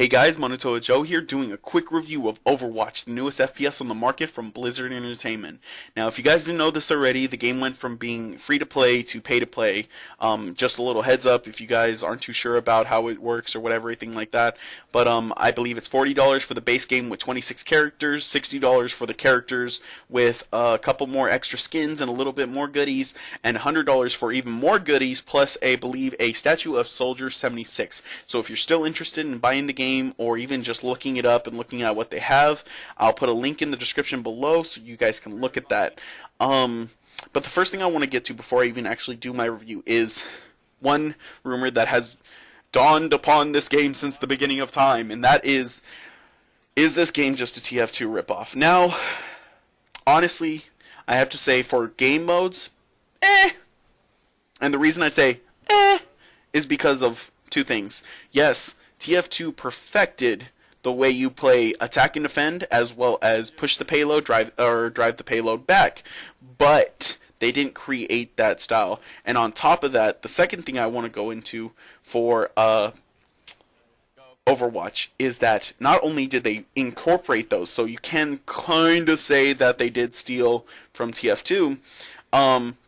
Hey guys, Manu Joe here doing a quick review of Overwatch, the newest FPS on the market from Blizzard Entertainment. Now, if you guys didn't know this already, the game went from being free to play to pay to play. Just a little heads up if you guys aren't too sure about how it works or whatever, anything like that. But I believe it's $40 for the base game with 26 characters, $60 for the characters with a couple more extra skins and a little bit more goodies, and $100 for even more goodies, plus I believe a statue of Soldier 76. So if you're still interested in buying the game, or even just looking it up and looking at what they have, I'll put a link in the description below so you guys can look at that. But the first thing I want to get to before I even actually do my review is one rumor that has dawned upon this game since the beginning of time, and that is this game just a TF2 ripoff? Now, honestly, I have to say for game modes, and the reason I say is because of two things. Yes, TF2 perfected the way you play attack and defend, as well as push the payload, drive the payload back, but they didn't create that style. And on top of that, the second thing I want to go into for Overwatch is that not only did they incorporate those, so you can kind of say that they did steal from TF2,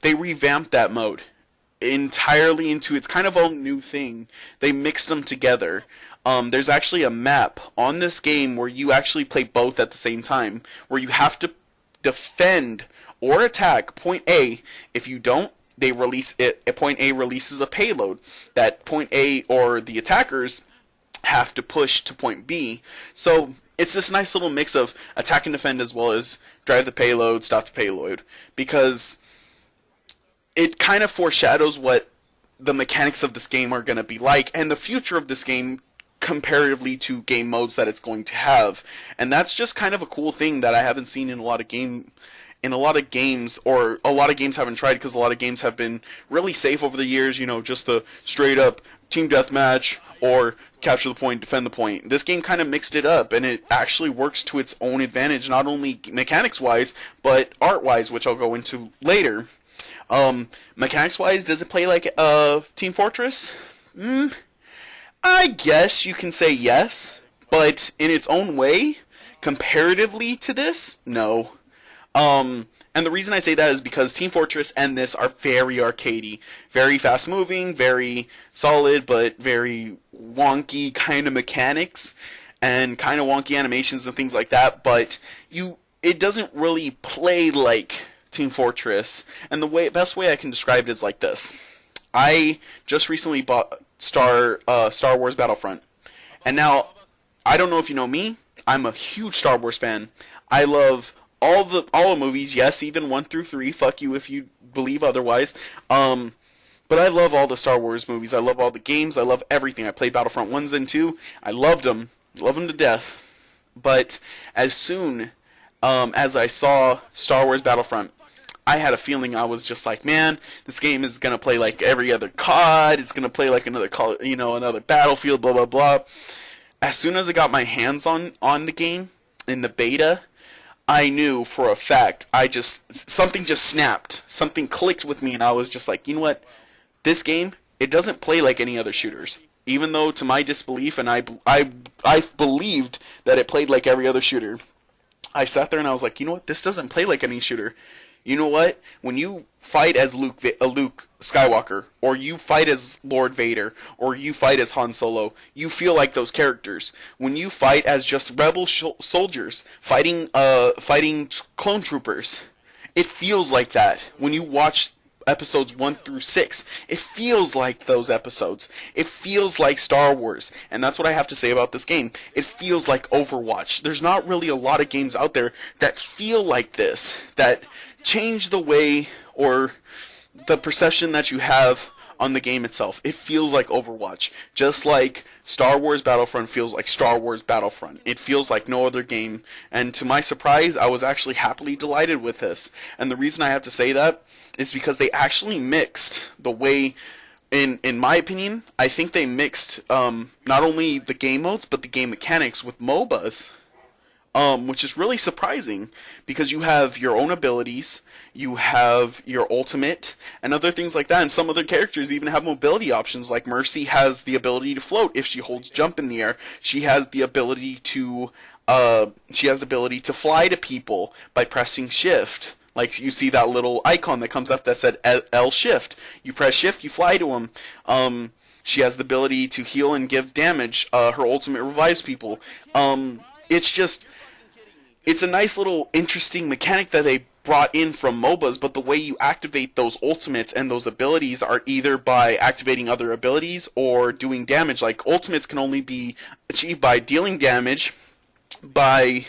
they revamped that mode entirely into its kind of own new thing. They mixed them together. There's actually a map on this game where you actually play both at the same time, where you have to defend or attack point A. If you don't, they release it. Point A releases a payload that point A or the attackers have to push to point B. So it's this nice little mix of attack and defend, as well as drive the payload, stop the payload, because it kind of foreshadows what the mechanics of this game are going to be like, and the future of this game comparatively to game modes that it's going to have. And that's just kind of a cool thing that I haven't seen in a lot of games, or a lot of games haven't tried, because a lot of games have been really safe over the years, you know, just the straight up team deathmatch or capture the point, defend the point. This game kind of mixed it up, and it actually works to its own advantage, not only mechanics wise, but art wise, which I'll go into later. Mechanics wise, does it play like Team Fortress? I guess you can say yes, but in its own way, comparatively to this, no. And the reason I say that is because Team Fortress and this are very arcadey, very fast moving, very solid, but very wonky kind of mechanics, and kind of wonky animations and things like that, but it doesn't really play like Team Fortress. And the best way I can describe it is like this. I just recently bought Star Wars Battlefront, and now I don't know if you know me, I'm a huge Star Wars fan. I love all the movies, yes, even 1 through 3. Fuck you if you believe otherwise. But I love all the Star Wars movies. I love all the games. I love everything. I played Battlefront 1 and 2. I loved them to death. But as soon as I saw Star Wars Battlefront, I had a feeling. I was just like, man, this game is gonna play like every other COD. It's gonna play like another another Battlefield, blah blah blah. As soon as I got my hands on the game in the beta, I knew for a fact. Something just snapped. Something clicked with me, and I was just like, you know what? This game, it doesn't play like any other shooters. Even though, to my disbelief, and I believed that it played like every other shooter, I sat there and I was like, you know what? This doesn't play like any shooter. You know what? When you fight as Luke Skywalker, or you fight as Lord Vader, or you fight as Han Solo, you feel like those characters. When you fight as just rebel soldiers fighting clone troopers, it feels like that. When you watch episodes 1 through 6, it feels like those episodes. It feels like Star Wars, and that's what I have to say about this game. It feels like Overwatch. There's not really a lot of games out there that feel like this, that change the way or the perception that you have on the game itself. It feels like Overwatch, just like Star Wars Battlefront feels like Star Wars Battlefront. It feels like no other game, and to my surprise, I was actually happily delighted with this. And the reason I have to say that is because they actually mixed the way, in my opinion, I think they mixed not only the game modes but the game mechanics with MOBAs. which is really surprising because you have your own abilities, you have your ultimate, and other things like that. And some other characters even have mobility options, like Mercy has the ability to float if she holds jump in the air. She has the ability to fly to people by pressing shift. Like you see that little icon that comes up that said L shift. You press shift, you fly to them. She has the ability to heal and give damage. Her ultimate revives people. It's a nice little interesting mechanic that they brought in from MOBAs, but the way you activate those ultimates and those abilities are either by activating other abilities or doing damage. Like ultimates can only be achieved by dealing damage, by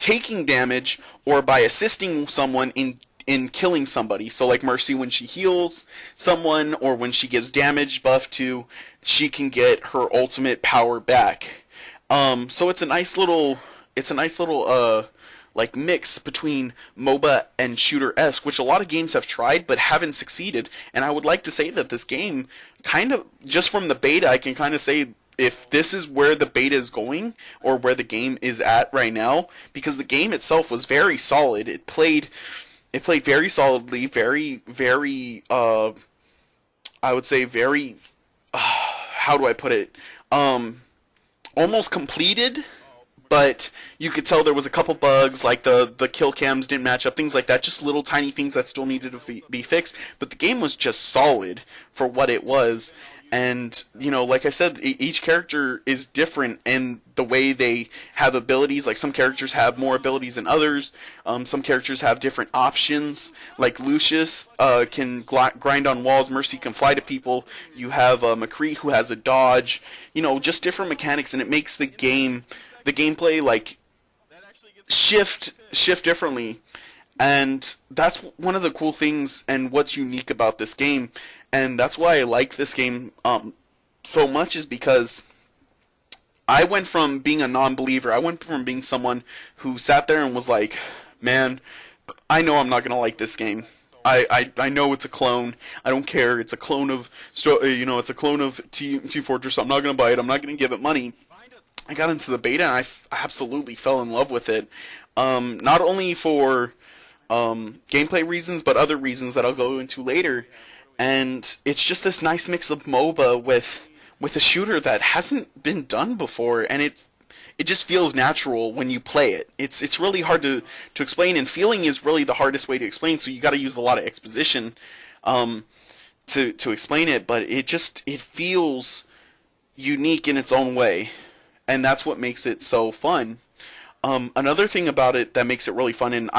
taking damage, or by assisting someone in killing somebody. So like Mercy, when she heals someone or when she gives damage buff to, she can get her ultimate power back. So it's a nice little like mix between MOBA and shooter-esque, which a lot of games have tried but haven't succeeded. And I would like to say that this game kind of, just from the beta, I can kind of say if this is where the beta is going or where the game is at right now, because the game itself was very solid. It played very solidly, very I would say very how do I put it? Almost completed, but you could tell there was a couple bugs, like the kill cams didn't match up, things like that, just little tiny things that still needed to be fixed. But the game was just solid for what it was. And, you know, like I said, each character is different in the way they have abilities. Like, some characters have more abilities than others. Some characters have different options. Like, Lucius can grind on walls. Mercy can fly to people. You have McCree, who has a dodge. You know, just different mechanics, and it makes the gameplay, like, shift differently. And that's one of the cool things and what's unique about this game. And that's why I like this game so much, is because I went from being a non-believer, I went from being someone who sat there and was like, man, I know I'm not going to like this game. I know it's a clone. I don't care. It's a clone of, it's a clone of Team Fortress. So I'm not going to buy it. I'm not going to give it money. I got into the beta and I absolutely fell in love with it. Not only for gameplay reasons, but other reasons that I'll go into later. And it's just this nice mix of MOBA with a shooter that hasn't been done before, and it just feels natural when you play it. It's really hard to explain, and feeling is really the hardest way to explain, so you got to use a lot of exposition to explain it, but it feels unique in its own way, and that's what makes it so fun. Another thing about it that makes it really fun, and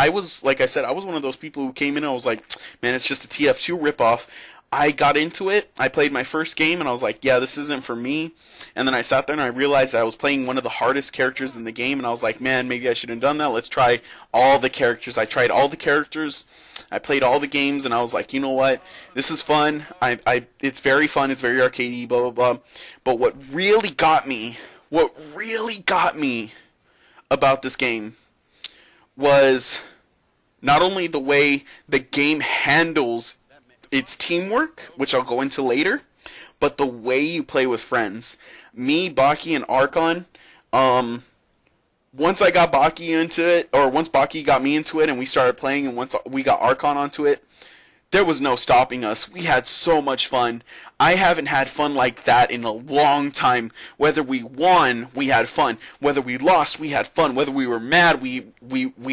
like I said, I was one of those people who came in and I was like, man, it's just a TF2 ripoff. I got into it, I played my first game, and I was like, yeah, this isn't for me. And then I sat there and I realized I was playing one of the hardest characters in the game, and I was like, man, maybe I should have done that. Let's try all the characters. I tried all the characters, I played all the games, and I was like, you know what, this is fun. It's very fun, it's very arcadey, blah, blah, blah. But what really got me about this game was not only the way the game handles its teamwork, which I'll go into later, but the way you play with friends. Me, Baki, and Archon, once I got Baki into it, or once Baki got me into it and we started playing, and once we got Archon onto it, there was no stopping us. We had so much fun. I haven't had fun like that in a long time. Whether we won, we had fun. Whether we lost, we had fun. Whether we were mad, we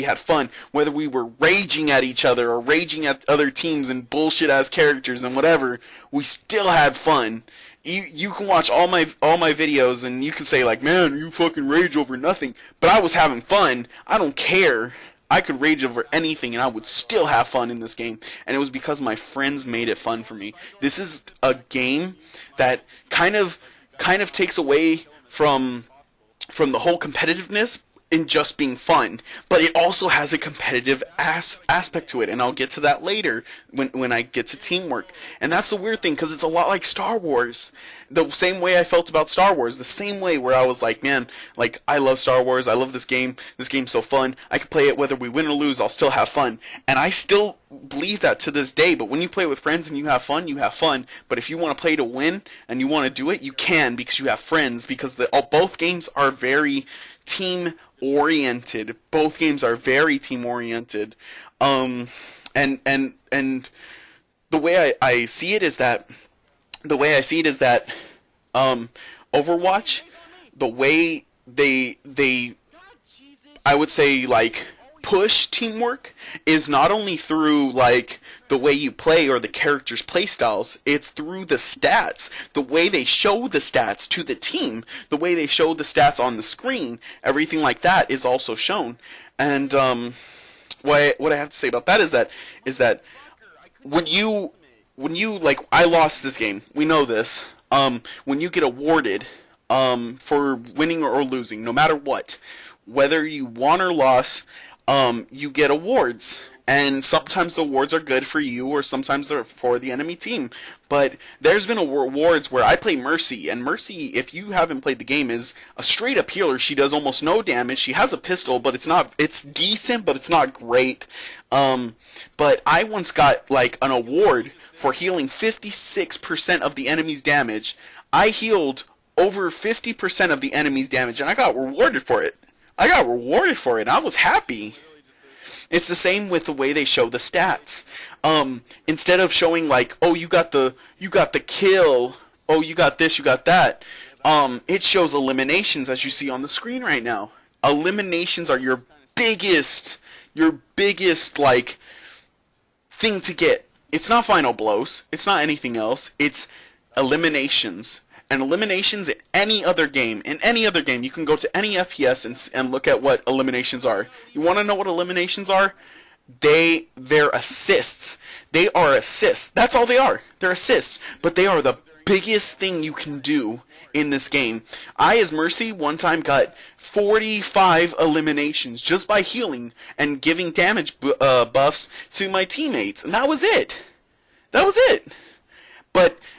had fun. Whether we were raging at each other or raging at other teams and bullshit ass characters and whatever, we still had fun. You can watch all my videos and you can say like, man, you fucking rage over nothing. But I was having fun. I don't care. I could rage over anything and I would still have fun in this game. And it was because my friends made it fun for me. This is a game that kind of takes away from the whole competitiveness in just being fun, but it also has a competitive aspect to it, and I'll get to that later when I get to teamwork. And that's the weird thing, because it's a lot like Star Wars. The same way I felt about Star Wars, the same way where I was like, man, like, I love Star Wars, I love this game, this game's so fun, I can play it whether we win or lose, I'll still have fun. And I still believe that to this day, but when you play with friends and you have fun, you have fun. But if you want to play to win and you want to do it, you can, because you have friends, because both games are very team oriented. Both games are very team oriented. And the way I see it is that Overwatch, the way they I would say like push teamwork is not only through like the way you play or the characters' play styles, it's through the stats, the way they show the stats to the team, the way they show the stats on the screen, everything like that is also shown. And what I have to say about that is that when you like, I lost this game, we know this. When you get awarded for winning or losing, no matter what, whether you won or lost, you get awards, and sometimes the awards are good for you, or sometimes they're for the enemy team. But there's been awards where I play Mercy, and Mercy, if you haven't played the game, is a straight up healer. She does almost no damage. She has a pistol, but it's decent, but it's not great. But I once got like an award for healing 56% of the enemy's damage. I healed over 50% of the enemy's damage, and I got rewarded for it. And I was happy. It's the same with the way they show the stats. Instead of showing like, oh, you got the kill, oh, you got this, you got that, it shows eliminations, as you see on the screen right now. Eliminations are your biggest like thing to get. It's not final blows. It's not anything else. It's eliminations. And eliminations in any other game, you can go to any FPS and look at what eliminations are. You want to know what eliminations are? They're assists. They are assists. That's all they are. They're assists. But they are the biggest thing you can do in this game. I, as Mercy, one time got 45 eliminations just by healing and giving damage buffs to my teammates. And that was it.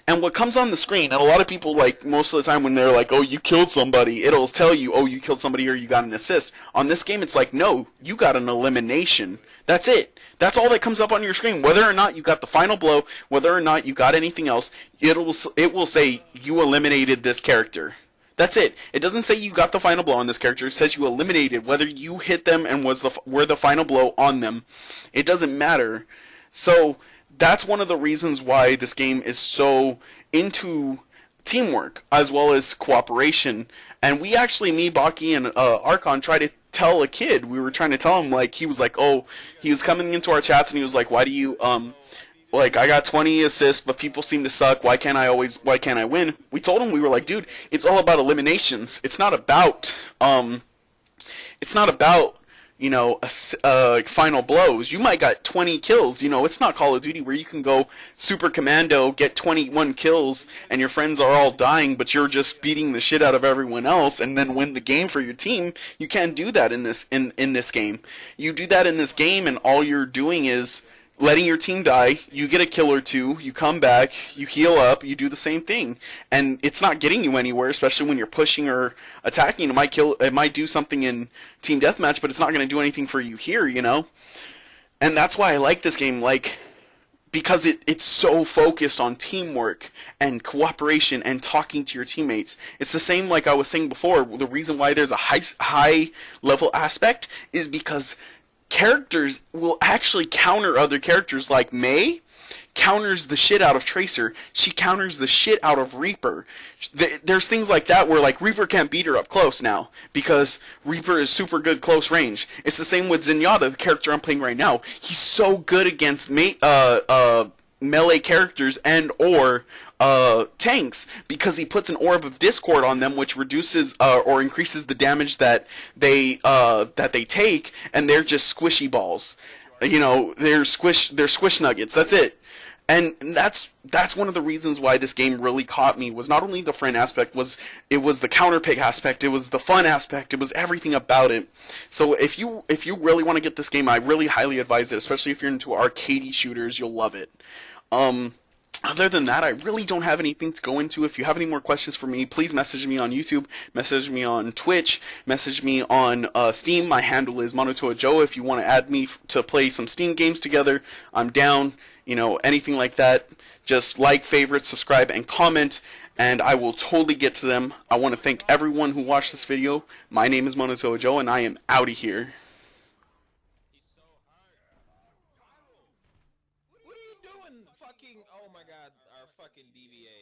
And what comes on the screen, and a lot of people, like, most of the time when they're like, oh, you killed somebody, it'll tell you, oh, you killed somebody or you got an assist. On this game, it's like, no, you got an elimination. That's it. That's all that comes up on your screen. Whether or not you got the final blow, whether or not you got anything else, it will say you eliminated this character. That's it. It doesn't say you got the final blow on this character. It says you eliminated, whether you hit them and were the final blow on them. It doesn't matter. So that's one of the reasons why this game is so into teamwork as well as cooperation. And we actually, me, Baki, and Archon tried to tell a kid. We were trying to tell him, like, he was like, oh, he was coming into our chats and he was like, why do you, like, I got 20 assists, but people seem to suck. Why can't I win? We told him, we were like, dude, it's all about eliminations. It's not about, you know, final blows. You might got 20 kills. You know, it's not Call of Duty where you can go super commando, get 21 kills, and your friends are all dying, but you're just beating the shit out of everyone else, and then win the game for your team. You can't do that in this game. You do that in this game, and all you're doing is letting your team die. You get a kill or two, you come back, you heal up, you do the same thing, and it's not getting you anywhere, especially when you're pushing or attacking. It might do something in team deathmatch, but it's not going to do anything for you here, you know. And that's why I like this game, like, because it's so focused on teamwork and cooperation and talking to your teammates. It's the same, like I was saying before. The reason why there's a high level aspect is because characters will actually counter other characters. Like Mei counters the shit out of Tracer. She counters the shit out of Reaper. There's things like that where, like, Reaper can't beat her up close now because Reaper is super good close range. It's the same with Zenyatta, the character I'm playing right now. He's so good against melee characters and or tanks because he puts an orb of discord on them, which reduces or increases the damage that they take, and they're just squishy balls. You know, they're squish nuggets. That's it. And that's one of the reasons why this game really caught me. Was not only the friend aspect, it was the counter pick aspect, it was the fun aspect, it was everything about it. So if you really want to get this game, I really highly advise it, especially if you're into arcadey shooters. You'll love it. Other than that, I really don't have anything to go into. If you have any more questions for me, please message me on YouTube, message me on Twitch, message me on Steam. My handle is Manu. If you want to add me to play some Steam games together, I'm down. You know, anything like that. Just like, favorite, subscribe, and comment. and I will totally get to them. I want to thank everyone who watched this video. My name is Manu, and I am out of here. What are you doing? Fucking, oh my god, our fucking DVA.